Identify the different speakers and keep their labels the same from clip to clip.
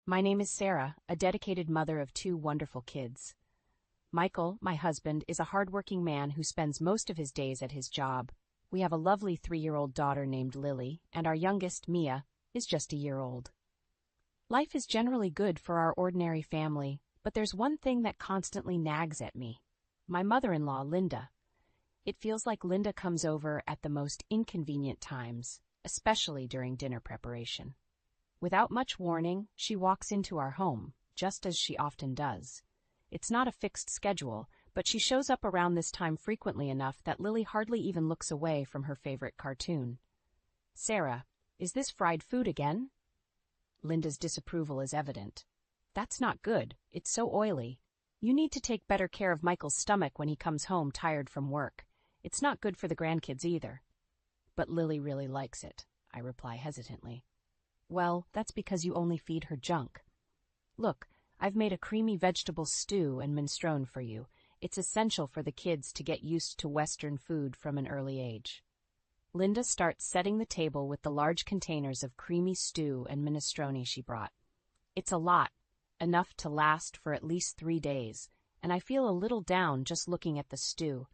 Speaker 1: My name is Sarah, a dedicated mother of two wonderful kids. Michael, my husband, is a hardworking man who spends most of his days at his job. We have a lovely 3-year-old daughter named Lily, and our youngest, Mia, is just a year old. Life is generally good for our ordinary family, but there's one thing that constantly nags at me. My mother-in-law, Linda. It feels like Linda comes over at the most inconvenient times, especially during dinner preparation. Without much warning, she walks into our home, just as she often does. It's not a fixed schedule, but she shows up around this time frequently enough that Lily hardly even looks away from her favorite cartoon. "Sarah, is this fried food again?" Linda's disapproval is evident. "That's not good. It's so oily. You need to take better care of Michael's stomach when he comes home tired from work. It's not good for the grandkids either." "But Lily really likes it," I reply hesitantly. "Well, that's because you only feed her junk. Look, I've made a creamy vegetable stew and minestrone for you. It's essential for the kids to get used to Western food from an early age." Linda starts setting the table with the large containers of creamy stew and minestrone she brought. It's a lot, enough to last for at least 3 days, and I feel a little down just looking at the stew,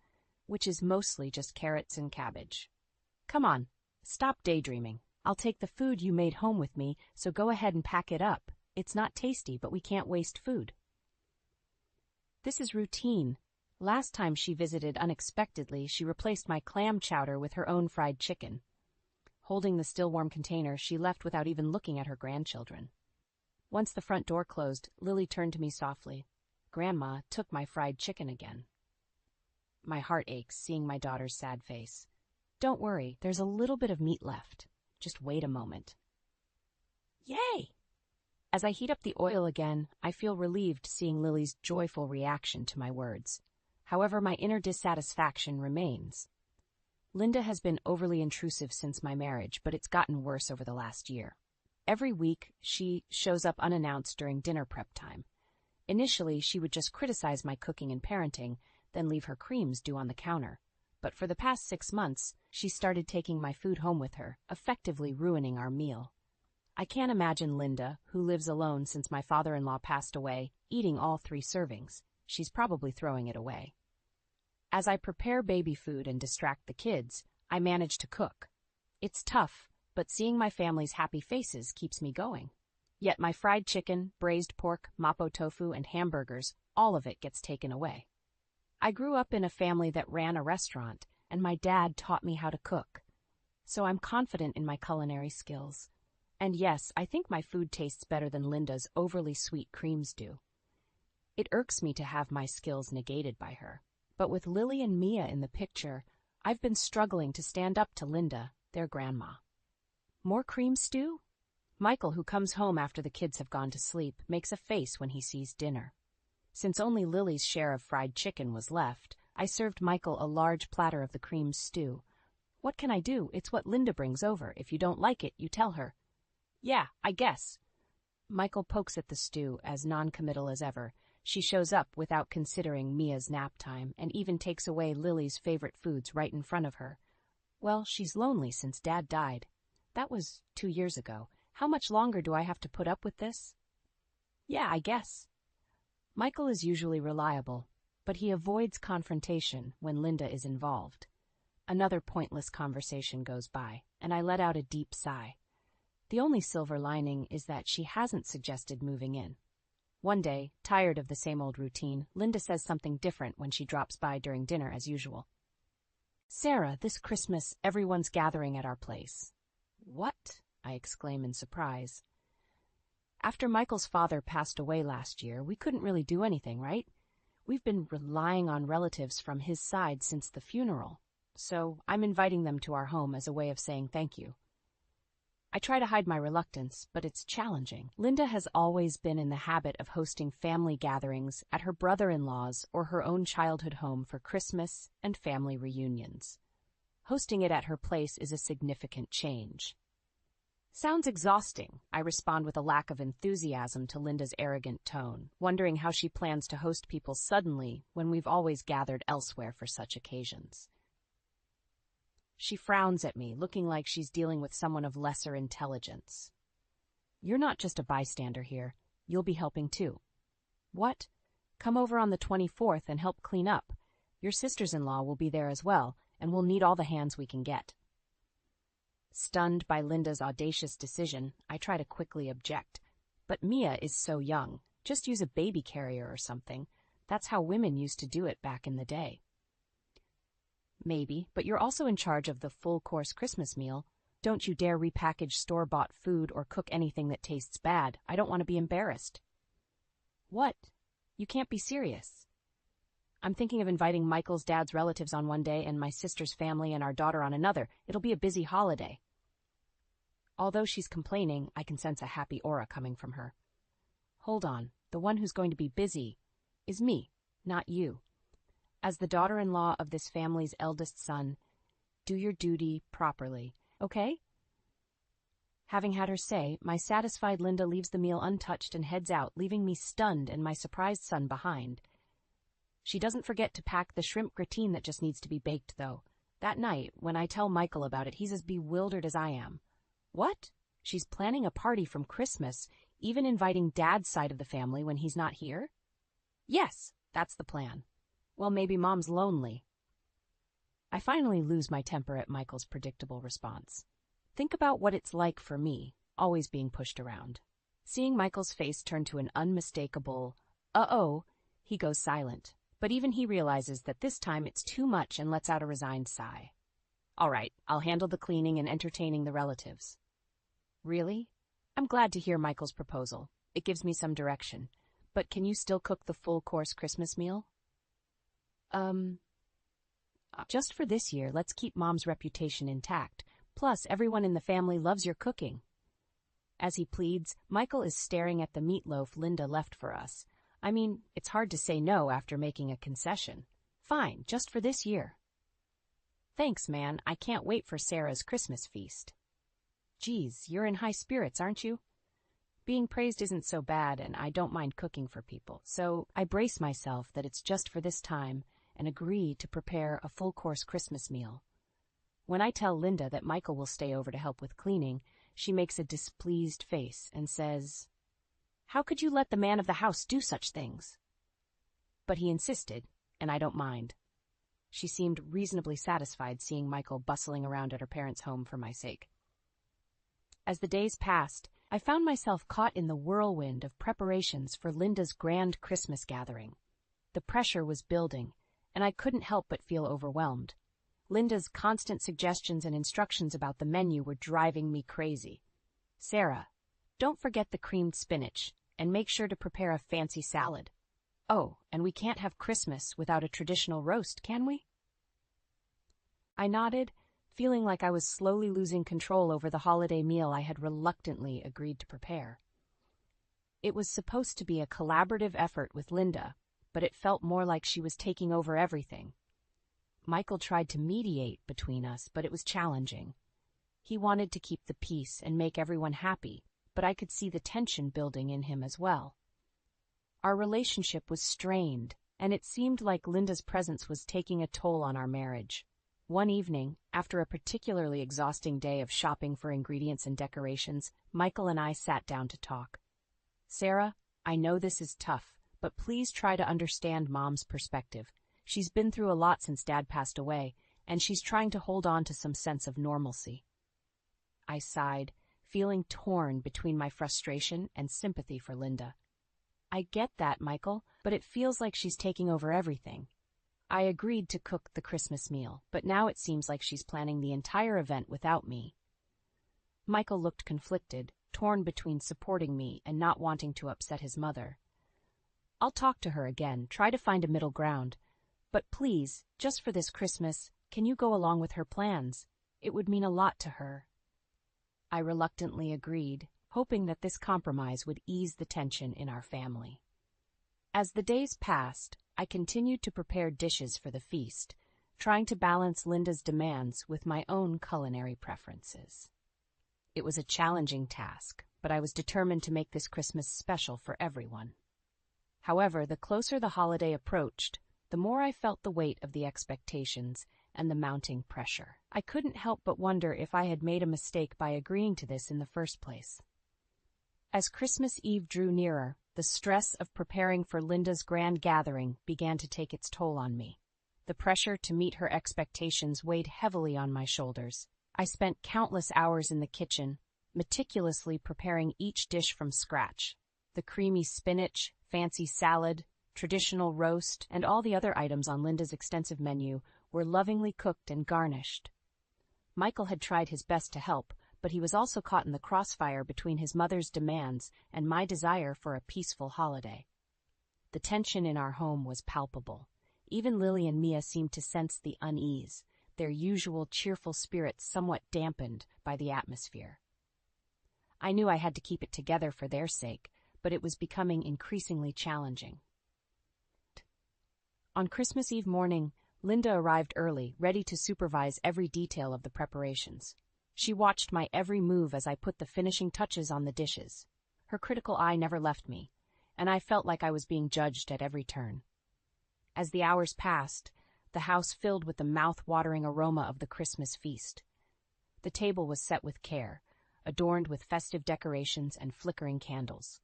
Speaker 1: which is mostly just carrots and cabbage. "Come on, stop daydreaming. I'll take the food you made home with me, so go ahead and pack it up. It's not tasty, but we can't waste food." This is routine. Last time she visited unexpectedly, she replaced my clam chowder with her own fried chicken. Holding the still-warm container, she left without even looking at her grandchildren. Once the front door closed, Lily turned to me softly. "Grandma took my fried chicken again." My heart aches seeing my daughter's sad face. "Don't worry, there's a little bit of meat left. Just wait a moment." Yay! As I heat up the oil again, I feel relieved seeing Lily's joyful reaction to my words. However, my inner dissatisfaction remains. Linda has been overly intrusive since my marriage, but it's gotten worse over the last year. Every week, she shows up unannounced during dinner prep time. Initially, she would just criticize my cooking and parenting, then leave her creams due on the counter. But for the past 6 months, she started taking my food home with her, effectively ruining our meal. I can't imagine Linda, who lives alone since my father-in-law passed away, eating all 3 servings. She's probably throwing it away. As I prepare baby food and distract the kids, I manage to cook. It's tough, but seeing my family's happy faces keeps me going. Yet my fried chicken, braised pork, mapo tofu, and hamburgers, all of it gets taken away. I grew up in a family that ran a restaurant, and my dad taught me how to cook. So I'm confident in my culinary skills. And yes, I think my food tastes better than Linda's overly sweet creams do. It irks me to have my skills negated by her. But with Lily and Mia in the picture, I've been struggling to stand up to Linda, their grandma. More cream stew? Michael, who comes home after the kids have gone to sleep, makes a face when he sees dinner. Since only Lily's share of fried chicken was left, I served Michael a large platter of the cream stew. What can I do? It's what Linda brings over. If you don't like it, you tell her. "Yeah, I guess." Michael pokes at the stew, as non-committal as ever. She shows up without considering Mia's nap time, and even takes away Lily's favorite foods right in front of her. Well, she's lonely since Dad died. That was 2 years ago. How much longer do I have to put up with this? "Yeah, I guess." Michael is usually reliable, but he avoids confrontation when Linda is involved. Another pointless conversation goes by, and I let out a deep sigh. The only silver lining is that she hasn't suggested moving in. One day, tired of the same old routine, Linda says something different when she drops by during dinner as usual. "Sarah, this Christmas, everyone's gathering at our place." "What?" I exclaim in surprise. After Michael's father passed away last year, we couldn't really do anything, right? We've been relying on relatives from his side since the funeral, so I'm inviting them to our home as a way of saying thank you. I try to hide my reluctance, but it's challenging. Linda has always been in the habit of hosting family gatherings at her brother-in-law's or her own childhood home for Christmas and family reunions. Hosting it at her place is a significant change. "Sounds exhausting," I respond with a lack of enthusiasm to Linda's arrogant tone, wondering how she plans to host people suddenly when we've always gathered elsewhere for such occasions. She frowns at me, looking like she's dealing with someone of lesser intelligence. "You're not just a bystander here. You'll be helping too. What? Come over on the 24th and help clean up. Your sisters-in-law will be there as well, and we'll need all the hands we can get. Stunned by Linda's audacious decision, I try to quickly object. But Mia is so young. Just use a baby carrier or something. That's how women used to do it back in the day. Maybe, but you're also in charge of the full-course Christmas meal. Don't you dare repackage store-bought food or cook anything that tastes bad. I don't want to be embarrassed. What? You can't be serious. I'm thinking of inviting Michael's dad's relatives on one day and my sister's family and our daughter on another. It'll be a busy holiday. Although she's complaining, I can sense a happy aura coming from her. Hold on. The one who's going to be busy is me, not you. As the daughter-in-law of this family's eldest son, do your duty properly, okay? Having had her say, my satisfied Linda leaves the meal untouched and heads out, leaving me stunned and my surprised son behind. She doesn't forget to pack the shrimp gratin that just needs to be baked, though. That night, when I tell Michael about it, he's as bewildered as I am. What? She's planning a party from Christmas, even inviting Dad's side of the family when he's not here? Yes, that's the plan. Well, maybe Mom's lonely. I finally lose my temper at Michael's predictable response. Think about what it's like for me, always being pushed around. Seeing Michael's face turn to an unmistakable, uh-oh, he goes silent. But even he realizes that this time it's too much and lets out a resigned sigh. All right, I'll handle the cleaning and entertaining the relatives. Really? I'm glad to hear Michael's proposal. It gives me some direction. But can you still cook the full-course Christmas meal? Just for this year, let's keep Mom's reputation intact. Plus, everyone in the family loves your cooking. As he pleads, Michael is staring at the meatloaf Linda left for us. I mean, it's hard to say no after making a concession. Fine, just for this year. Thanks, man. I can't wait for Sarah's Christmas feast. Geez, you're in high spirits, aren't you? Being praised isn't so bad, and I don't mind cooking for people, so I brace myself that it's just for this time and agree to prepare a full-course Christmas meal. When I tell Linda that Michael will stay over to help with cleaning, she makes a displeased face and says, "How could you let the man of the house do such things?" But he insisted, and I don't mind. She seemed reasonably satisfied seeing Michael bustling around at her parents' home for my sake. As the days passed, I found myself caught in the whirlwind of preparations for Linda's grand Christmas gathering. The pressure was building, and I couldn't help but feel overwhelmed. Linda's constant suggestions and instructions about the menu were driving me crazy. Sarah, don't forget the creamed spinach, and make sure to prepare a fancy salad. Oh, and we can't have Christmas without a traditional roast, can we? I nodded, feeling like I was slowly losing control over the holiday meal I had reluctantly agreed to prepare. It was supposed to be a collaborative effort with Linda, but it felt more like she was taking over everything. Michael tried to mediate between us, but it was challenging. He wanted to keep the peace and make everyone happy, but I could see the tension building in him as well. Our relationship was strained, and it seemed like Linda's presence was taking a toll on our marriage. One evening, after a particularly exhausting day of shopping for ingredients and decorations, Michael and I sat down to talk. Sarah, I know this is tough, but please try to understand Mom's perspective. She's been through a lot since Dad passed away, and she's trying to hold on to some sense of normalcy. I sighed, feeling torn between my frustration and sympathy for Linda. I get that, Michael, but it feels like she's taking over everything. I agreed to cook the Christmas meal, but now it seems like she's planning the entire event without me. Michael looked conflicted, torn between supporting me and not wanting to upset his mother. I'll talk to her again, try to find a middle ground. But please, just for this Christmas, can you go along with her plans? It would mean a lot to her. I reluctantly agreed, hoping that this compromise would ease the tension in our family. As the days passed, I continued to prepare dishes for the feast, trying to balance Linda's demands with my own culinary preferences. It was a challenging task, but I was determined to make this Christmas special for everyone. However, the closer the holiday approached, the more I felt the weight of the expectations and the mounting pressure. I couldn't help but wonder if I had made a mistake by agreeing to this in the first place. As Christmas Eve drew nearer, the stress of preparing for Linda's grand gathering began to take its toll on me. The pressure to meet her expectations weighed heavily on my shoulders. I spent countless hours in the kitchen, meticulously preparing each dish from scratch. The creamy spinach, fancy salad, traditional roast, and all the other items on Linda's extensive menu were lovingly cooked and garnished. Michael had tried his best to help, but he was also caught in the crossfire between his mother's demands and my desire for a peaceful holiday. The tension in our home was palpable. Even Lily and Mia seemed to sense the unease, their usual cheerful spirits somewhat dampened by the atmosphere. I knew I had to keep it together for their sake, but it was becoming increasingly challenging. On Christmas Eve morning, Linda arrived early, ready to supervise every detail of the preparations. She watched my every move as I put the finishing touches on the dishes. Her critical eye never left me, and I felt like I was being judged at every turn. As the hours passed, the house filled with the mouth-watering aroma of the Christmas feast. The table was set with care, adorned with festive decorations and flickering candles.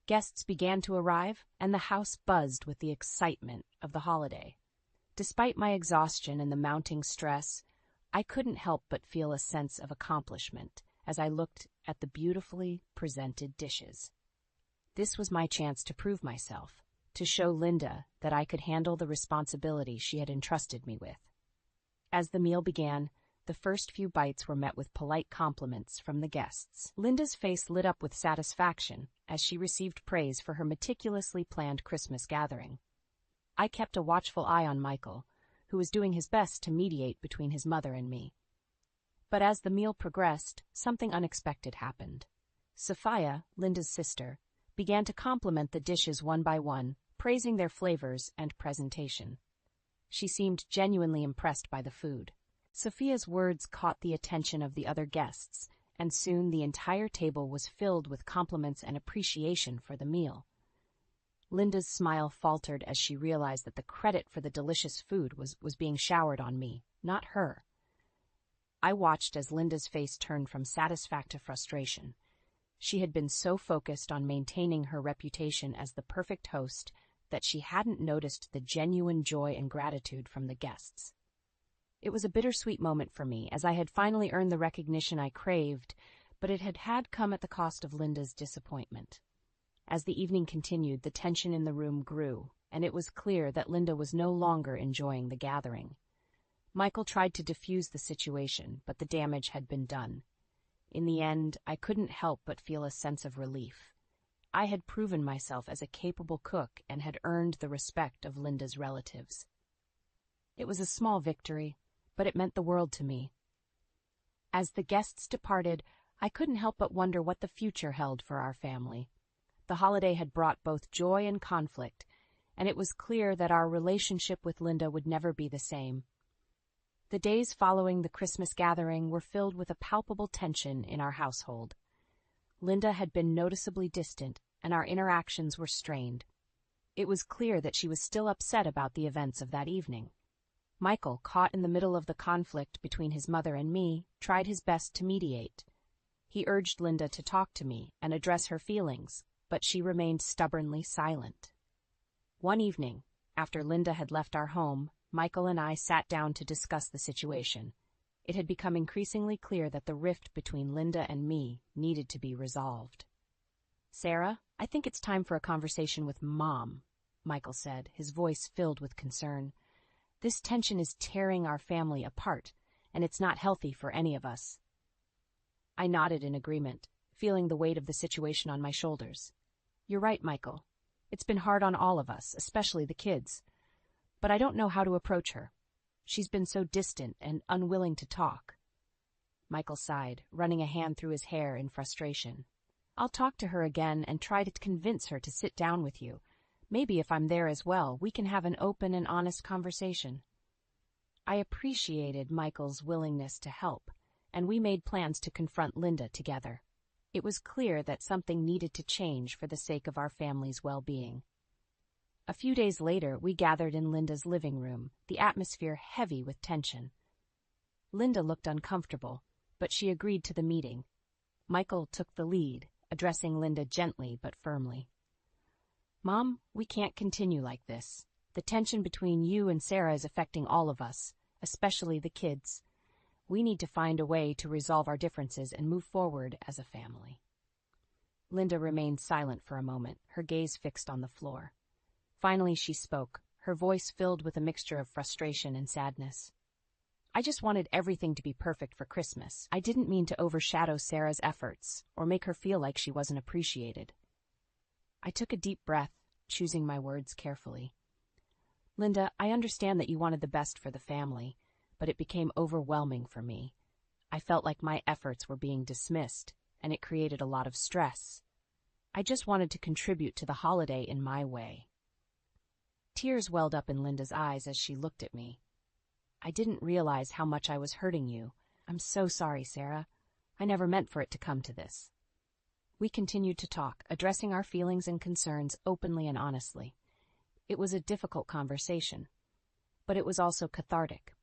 Speaker 1: Guests began to arrive, and the house buzzed with the excitement of the holiday. Despite my exhaustion and the mounting stress, I couldn't help but feel a sense of accomplishment as I looked at the beautifully presented dishes. This was my chance to prove myself, to show Linda that I could handle the responsibility she had entrusted me with. As the meal began, the first few bites were met with polite compliments from the guests. Linda's face lit up with satisfaction as she received praise for her meticulously planned Christmas gathering. I kept a watchful eye on Michael, who was doing his best to mediate between his mother and me. But as the meal progressed, something unexpected happened. Sophia, Linda's sister, began to compliment the dishes one by one, praising their flavors and presentation. She seemed genuinely impressed by the food. Sophia's words caught the attention of the other guests, and soon the entire table was filled with compliments and appreciation for the meal. Linda's smile faltered as she realized that the credit for the delicious food was being showered on me, not her. I watched as Linda's face turned from satisfaction to frustration. She had been so focused on maintaining her reputation as the perfect host that she hadn't noticed the genuine joy and gratitude from the guests. It was a bittersweet moment for me, as I had finally earned the recognition I craved, but it had come at the cost of Linda's disappointment. As the evening continued, the tension in the room grew, and it was clear that Linda was no longer enjoying the gathering. Michael tried to defuse the situation, but the damage had been done. In the end, I couldn't help but feel a sense of relief. I had proven myself as a capable cook and had earned the respect of Linda's relatives. It was a small victory, but it meant the world to me. As the guests departed, I couldn't help but wonder what the future held for our family. The holiday had brought both joy and conflict, and it was clear that our relationship with Linda would never be the same. The days following the Christmas gathering were filled with a palpable tension in our household. Linda had been noticeably distant, and our interactions were strained. It was clear that she was still upset about the events of that evening. Michael, caught in the middle of the conflict between his mother and me, tried his best to mediate. He urged Linda to talk to me and address her feelings, but she remained stubbornly silent. One evening, after Linda had left our home, Michael and I sat down to discuss the situation. It had become increasingly clear that the rift between Linda and me needed to be resolved. "Sarah, I think it's time for a conversation with Mom," Michael said, his voice filled with concern. "This tension is tearing our family apart, and it's not healthy for any of us." I nodded in agreement, feeling the weight of the situation on my shoulders. "You're right, Michael. It's been hard on all of us, especially the kids. But I don't know how to approach her. She's been so distant and unwilling to talk." Michael sighed, running a hand through his hair in frustration. "I'll talk to her again and try to convince her to sit down with you. Maybe if I'm there as well, we can have an open and honest conversation." I appreciated Michael's willingness to help, and we made plans to confront Linda together. It was clear that something needed to change for the sake of our family's well-being. A few days later, we gathered in Linda's living room, the atmosphere heavy with tension. Linda looked uncomfortable, but she agreed to the meeting. Michael took the lead, addressing Linda gently but firmly. "Mom, we can't continue like this. The tension between you and Sarah is affecting all of us, especially the kids. We need to find a way to resolve our differences and move forward as a family." Linda remained silent for a moment, her gaze fixed on the floor. Finally she spoke, her voice filled with a mixture of frustration and sadness. "I just wanted everything to be perfect for Christmas. I didn't mean to overshadow Sarah's efforts or make her feel like she wasn't appreciated." I took a deep breath, choosing my words carefully. "Linda, I understand that you wanted the best for the family, but it became overwhelming for me. I felt like my efforts were being dismissed, and it created a lot of stress. I just wanted to contribute to the holiday in my way." Tears welled up in Linda's eyes as she looked at me. "I didn't realize how much I was hurting you. I'm so sorry, Sarah. I never meant for it to come to this." We continued to talk, addressing our feelings and concerns openly and honestly. It was a difficult conversation, but it was also cathartic.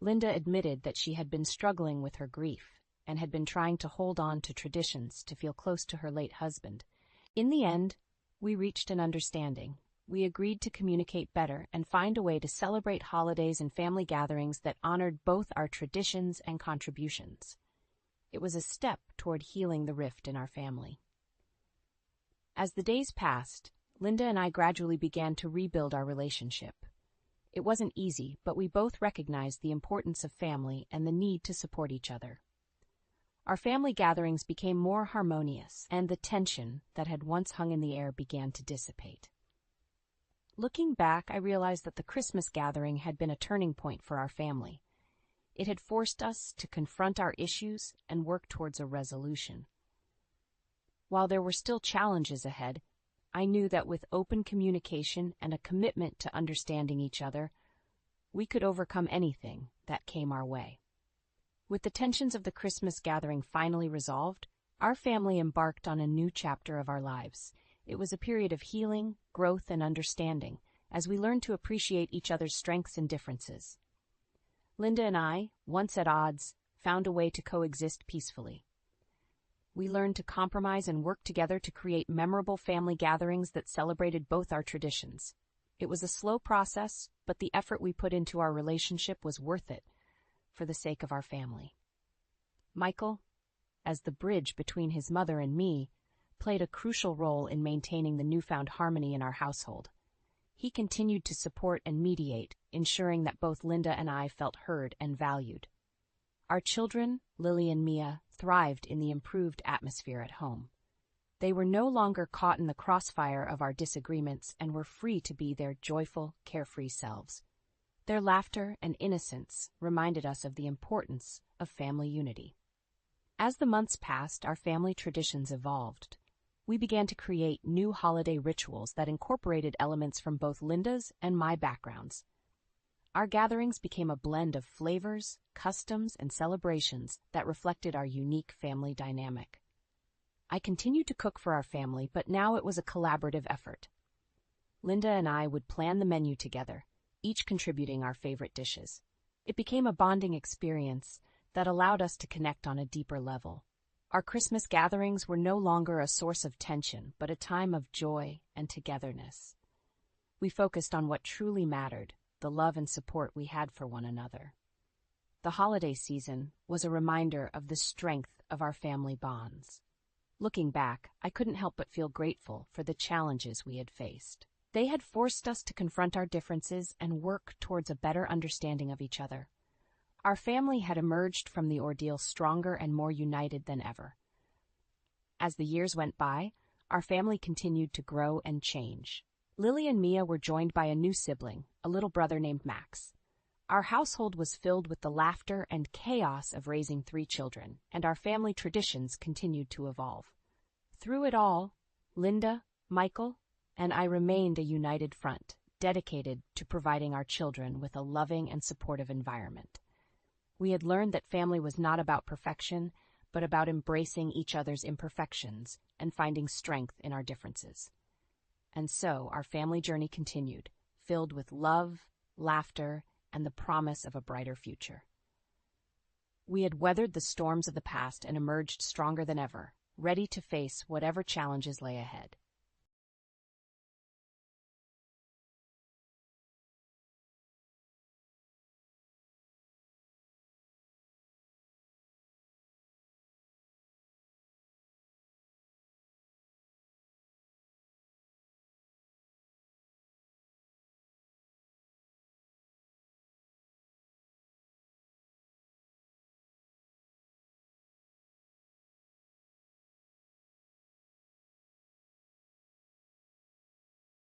Speaker 1: Linda admitted that she had been struggling with her grief and had been trying to hold on to traditions to feel close to her late husband. In the end, we reached an understanding. We agreed to communicate better and find a way to celebrate holidays and family gatherings that honored both our traditions and contributions. It was a step toward healing the rift in our family. As the days passed, Linda and I gradually began to rebuild our relationship. It wasn't easy, but we both recognized the importance of family and the need to support each other. Our family gatherings became more harmonious, and the tension that had once hung in the air began to dissipate. Looking back, I realized that the Christmas gathering had been a turning point for our family. It had forced us to confront our issues and work towards a resolution. While there were still challenges ahead, I knew that with open communication and a commitment to understanding each other, we could overcome anything that came our way. With the tensions of the Christmas gathering finally resolved, our family embarked on a new chapter of our lives. It was a period of healing, growth, and understanding, as we learned to appreciate each other's strengths and differences. Linda and I, once at odds, found a way to coexist peacefully. We learned to compromise and work together to create memorable family gatherings that celebrated both our traditions. It was a slow process, but the effort we put into our relationship was worth it, for the sake of our family. Michael, as the bridge between his mother and me, played a crucial role in maintaining the newfound harmony in our household. He continued to support and mediate, ensuring that both Linda and I felt heard and valued. Our children, Lily and Mia, thrived in the improved atmosphere at home. They were no longer caught in the crossfire of our disagreements and were free to be their joyful, carefree selves. Their laughter and innocence reminded us of the importance of family unity. As the months passed, our family traditions evolved. We began to create new holiday rituals that incorporated elements from both Linda's and my backgrounds. Our gatherings became a blend of flavors, customs, and celebrations that reflected our unique family dynamic. I continued to cook for our family, but now it was a collaborative effort. Linda and I would plan the menu together, each contributing our favorite dishes. It became a bonding experience that allowed us to connect on a deeper level. Our Christmas gatherings were no longer a source of tension, but a time of joy and togetherness. We focused on what truly mattered, the love and support we had for one another. The holiday season was a reminder of the strength of our family bonds. Looking back, I couldn't help but feel grateful for the challenges we had faced. They had forced us to confront our differences and work towards a better understanding of each other. Our family had emerged from the ordeal stronger and more united than ever. As the years went by, our family continued to grow and change. Lily and Mia were joined by a new sibling, a little brother named Max. Our household was filled with the laughter and chaos of raising 3 children, and our family traditions continued to evolve. Through it all, Linda, Michael, and I remained a united front, dedicated to providing our children with a loving and supportive environment. We had learned that family was not about perfection, but about embracing each other's imperfections and finding strength in our differences. And so our family journey continued, filled with love, laughter, and the promise of a brighter future. We had weathered the storms of the past and emerged stronger than ever. ready to face whatever challenges lay ahead.